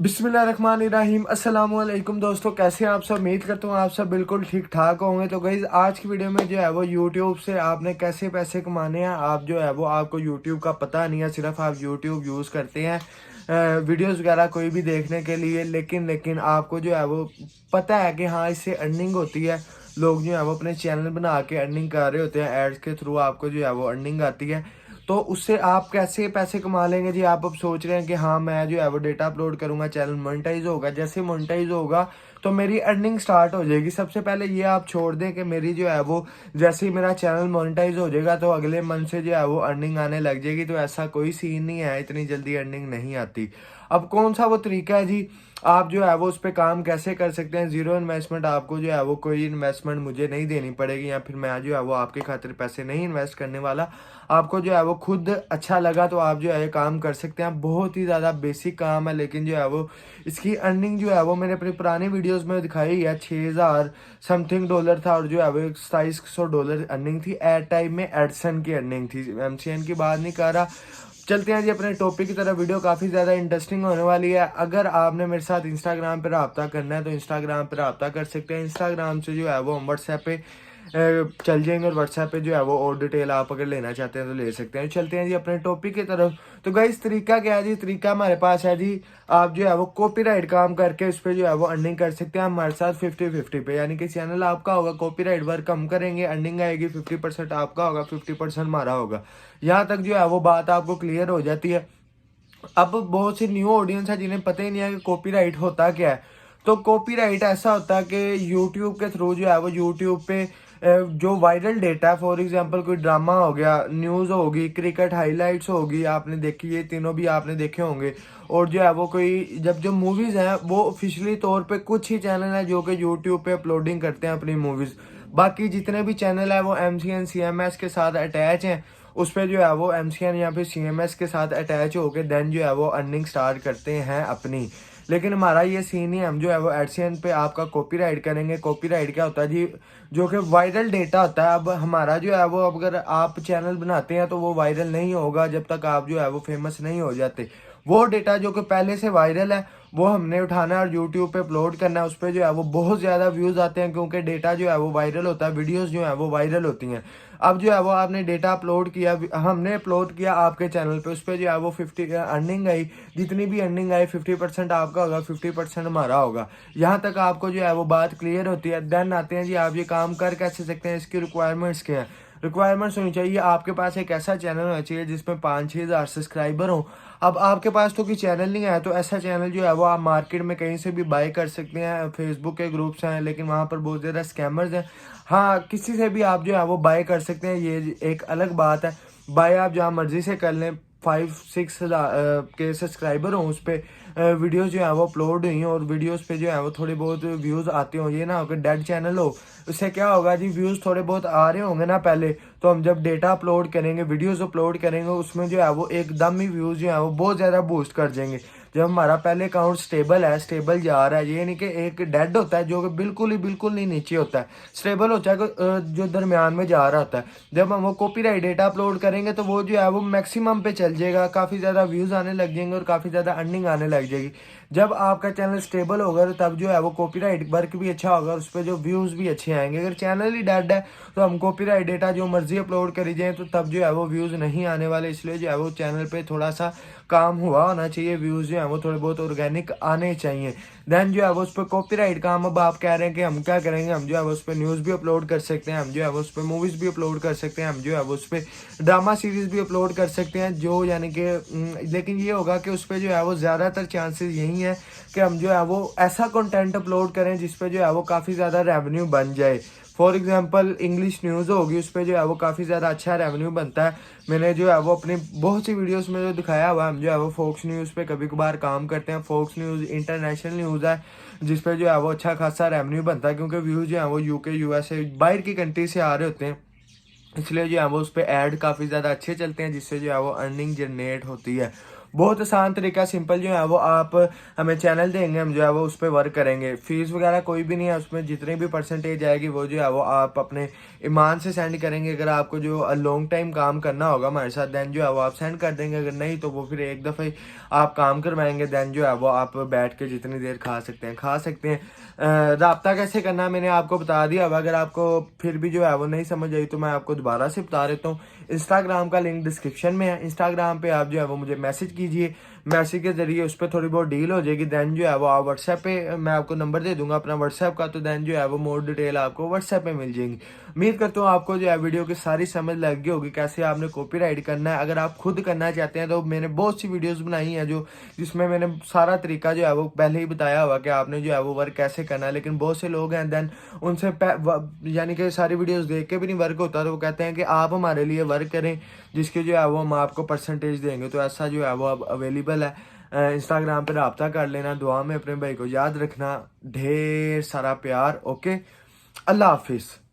बिस्मिल्लाहिर्रहमानिर्रहीम अस्सलाम वालेकुम दोस्तों, कैसे हैं आप सब। उम्मीद करता हूँ आप सब बिल्कुल ठीक ठाक होंगे। तो गाइस आज की वीडियो में जो है वो यूट्यूब से आपने कैसे पैसे कमाने हैं, आप जो है वो आपको यूट्यूब का पता नहीं है, सिर्फ आप यूट्यूब यूज़ करते हैं वीडियोस वगैरह कोई भी देखने के लिए, लेकिन आपको जो है वो पता है कि हाँ इससे अर्निंग होती है। लोग जो है वो अपने चैनल बना के अर्निंग कर रहे होते हैं, एड्स के थ्रू आपको जो है वो अर्निंग आती है। तो उससे आप कैसे पैसे कमा लेंगे जी। आप अब सोच रहे हैं कि हाँ मैं जो है वो डेटा अपलोड करूंगा, चैनल मोनेटाइज होगा। जैसे मोनेटाइज होगा तो मेरी अर्निंग स्टार्ट हो जाएगी। सबसे पहले ये आप छोड़ दें कि मेरी जो है वो जैसे ही मेरा चैनल मोनेटाइज हो जाएगा तो अगले मंथ से जो है वो अर्निंग आने लग जाएगी। तो ऐसा कोई सीन नहीं है, इतनी जल्दी अर्निंग नहीं आती। अब कौन सा वो तरीका है जी, आप जो है वो उस पर काम कैसे कर सकते हैं। जीरो इन्वेस्टमेंट, आपको जो है वो कोई इन्वेस्टमेंट मुझे नहीं देनी पड़ेगी, या फिर मैं जो है वो आपके खातिर पैसे नहीं इन्वेस्ट करने वाला। आपको जो है वो खुद अच्छा लगा तो आप जो है ये काम कर सकते हैं। बहुत ही ज़्यादा बेसिक काम है, लेकिन जो है वो इसकी अर्निंग जो है वो मैंने अपनी पुरानी वीडियोस में दिखाई है। 6,000 समथिंग डॉलर था, और जो है वो 2700 डॉलर अर्निंग थी। एट टाइम में एडसन की अर्निंग थी, एमसीएन की बात नहीं कर रहा। चलते हैं जी अपने टॉपिक की तरफ। वीडियो काफ़ी ज़्यादा इंटरेस्टिंग होने वाली है। अगर आपने मेरे साथ इंस्टाग्राम पर रब्ता करना है तो इंस्टाग्राम पर रब्ता कर सकते हैं। इंस्टाग्राम से जो है वो हम व्हाट्सएप पे चल जाएंगे, और व्हाट्सएप पे जो है वो और डिटेल आप अगर लेना चाहते हैं तो ले सकते हैं। चलते हैं जी अपने टॉपिक की तरफ। तो गाइस तरीका क्या है जी, तरीका हमारे पास है जी। आप जो है वो कॉपीराइट काम करके उस पर जो है वो अर्निंग कर सकते हैं हमारे साथ 50-50 पे। यानी कि चैनल आपका होगा, कॉपीराइट वर्क हम करेंगे, अर्निंग आएगी 50% आपका होगा, 50% हमारा होगा। यहाँ तक जो है वो बात आपको क्लियर हो जाती है। अब बहुत सी न्यू ऑडियंस है जिन्हें पता ही नहीं है कि कॉपीराइट होता क्या है। तो कॉपीराइट ऐसा होता है कि यूट्यूब के थ्रू जो है वो यूट्यूब पे जो वायरल डेटा है, फॉर एग्जांपल कोई ड्रामा हो गया, न्यूज़ होगी, क्रिकेट हाइलाइट्स होगी, आपने देखी, ये तीनों भी आपने देखे होंगे। और जो है वो कोई जब जो मूवीज़ हैं वो ऑफिशियली तौर पे कुछ ही चैनल हैं जो कि यूट्यूब पे अपलोडिंग करते हैं अपनी मूवीज़। बाकी जितने भी चैनल है वो एमसीएन सीएमएस के साथ अटैच हैं। उस पर जो है वो एमसीएन या फिर सीएमएस के साथ अटैच होके देन जो है वो अर्निंग स्टार्ट करते हैं अपनी। लेकिन हमारा ये सीन ही, हम जो है वो एडसेंस पे आपका कॉपीराइट करेंगे। कॉपीराइट क्या होता है जी, जो कि वायरल डेटा होता है। अब हमारा जो है वो अगर आप चैनल बनाते हैं तो वो वायरल नहीं होगा जब तक आप जो है वो फेमस नहीं हो जाते। वो डेटा जो कि पहले से वायरल है वो हमने उठाना है और यूट्यूब पे अपलोड करना है। उस पर जो है वो बहुत ज़्यादा व्यूज़ आते हैं, क्योंकि डेटा जो है वो वायरल होता है, वीडियोस जो है वो वायरल होती हैं। अब जो है वो आपने डेटा अपलोड किया, हमने अपलोड किया आपके चैनल पे, उस पर जो है वो 50 अर्निंग आई। जितनी भी अर्निंग आई 50% आपका होगा, 50% हमारा होगा। यहाँ तक आपको जो है वो बात क्लियर होती है। देन आते हैं जी आप ये काम कर कैसे सकते हैं, इसकी रिक्वायरमेंट्स क्या हैं। रिक्वायरमेंट्स होनी चाहिए, आपके पास एक ऐसा चैनल होना चाहिए जिसमें 5-6 हज़ार सब्सक्राइबर हों। अब आपके पास तो कोई चैनल नहीं है, तो ऐसा चैनल जो है वो आप मार्केट में कहीं से भी बाय कर सकते हैं। फेसबुक के ग्रुप्स हैं, लेकिन वहाँ पर बहुत ज़्यादा स्कैमर्स हैं। हाँ, किसी से भी आप जो है वो बाय कर सकते हैं, ये एक अलग बात है। बाय आप जहाँ मर्जी से कर लें। 5-6 हज़ार के सब्सक्राइबर हों, उस पर वीडियोस जो है वो अपलोड हुई हैं, और वीडियोस पे जो है वो थोड़े बहुत व्यूज़ आते हों। ये ना हो कि डेड चैनल हो। उससे क्या होगा जी, व्यूज़ थोड़े बहुत आ रहे होंगे ना पहले, तो हम जब डेटा अपलोड करेंगे, वीडियोस अपलोड करेंगे, उसमें जो है वो एकदम ही व्यूज़ जो है वो बहुत ज़्यादा बूस्ट कर देंगे। जब हमारा पहले अकाउंट स्टेबल है, स्टेबल जा रहा है, ये नहीं कि एक डेड होता है जो कि बिल्कुल नहीं नीचे होता है, स्टेबल होता है जो दरमियान में जा रहा होता है। जब हम वो कॉपीराइट डेटा अपलोड करेंगे तो वो जो है वो मैक्सिमम पे चल जाएगा, काफ़ी ज़्यादा व्यूज़ आने लग जाएंगे और काफ़ी ज़्यादा अर्निंग आने लग जाएगी। जब आपका चैनल स्टेबल होगा तो तब जो है वो कॉपीराइट वर्क भी अच्छा होगा, उस पर जो व्यूज़ भी अच्छे आएंगे। अगर चैनल ही डेड है तो हम कॉपीराइट डेटा जो मर्जी अपलोड करी जाए तो तब जो है वो व्यूज़ नहीं आने वाले। इसलिए जो है वो चैनल पे थोड़ा सा काम हुआ होना चाहिए, व्यूज़ जो है वो थोड़े बहुत ऑर्गेनिक आने चाहिए। देन जो है वो उस पर कॉपीराइट काम, अब आप कह रहे हैं कि हम क्या करेंगे, हम जो है वो उस पर न्यूज़ भी अपलोड कर सकते हैं, हम जो है वो उस पर मूवीज़ भी अपलोड कर सकते हैं, हम जो है वो उस पर ड्रामा सीरीज़ भी अपलोड कर सकते हैं। जो यानी कि लेकिन ये होगा कि उस पर जो है वो ज़्यादातर चांसेस यही हैं कि हम जो है वो ऐसा कंटेंट अपलोड करें जिस पे जो है वो काफ़ी ज़्यादा रेवेन्यू बन जाए। फॉर एग्जांपल इंग्लिश न्यूज़ होगी, उस पर जो है वो काफ़ी ज़्यादा अच्छा रेवेन्यू बनता है। मैंने जो है वो अपनी बहुत सी वीडियोस में जो दिखाया हुआ है, हम जो है वो फोक्स न्यूज़ पे कभी कभार काम करते हैं। फोक्स न्यूज़ इंटरनेशनल न्यूज़ है जिस पे जो है वो अच्छा खासा रेवेन्यू बनता है, क्योंकि व्यूज़ जो है वो यूके यूएसए बाहर की कंट्री से आ रहे होते हैं। इसलिए जो है वो उस पर ऐड काफ़ी ज़्यादा अच्छे चलते हैं, जिससे जो है वो अर्निंग जनरेट होती है। बहुत आसान तरीका, सिंपल जो है वो आप हमें चैनल देंगे, हम जो है वो उस पर वर्क करेंगे। फीस वगैरह कोई भी नहीं है उसमें, जितनी भी परसेंटेज आएगी वो जो है वो आप अपने ईमान से सेंड करेंगे। अगर आपको जो लॉन्ग टाइम काम करना होगा हमारे साथ देन जो है वो आप सेंड कर देंगे, अगर नहीं तो वो फिर एक दफ़े आप काम करवाएंगे देन जो है वो आप बैठ के जितनी देर खा सकते हैं खा सकते हैं। राब्ता कैसे करना है मैंने आपको बता दिया। अब अगर आपको फिर भी जो है वो नहीं समझ आई तो मैं आपको दोबारा से बता देता हूँ। इंस्टाग्राम का लिंक डिस्क्रिप्शन में है, इंस्टाग्राम पे आप जो है वो मुझे मैसेज कीजिए, मैसेज के जरिए उस पर थोड़ी बहुत डील हो जाएगी। देन जो है वो आप व्हाट्सएप पे, मैं आपको नंबर दे दूंगा अपना व्हाट्सएप का, तो देन जो है वो मोर डिटेल आपको व्हाट्सएप पे मिल जाएंगी। उम्मीद करता हूँ आपको जो है वीडियो की सारी समझ लग गई होगी कैसे आपने कॉपीराइट करना है। अगर आप खुद करना चाहते हैं तो मैंने बहुत सी वीडियोस बनाई हैं जो जिसमें मैंने सारा तरीका जो है वो पहले ही बताया हुआ कि आपने जो है वो वर्क कैसे करना है। लेकिन बहुत से लोग हैं देन उनसे यानी कि सारी वीडियोस देख के भी नहीं वर्क होता, तो वो कहते हैं कि आप हमारे लिए वर्क करें जिसके जो है वो हम आपको परसेंटेज देंगे। तो ऐसा जो है वो अब अवेलेबल है। इंस्टाग्राम पे रब्ता कर लेना। दुआ में अपने भाई को याद रखना। ढेर सारा प्यार। ओके, अल्लाह हाफिज़।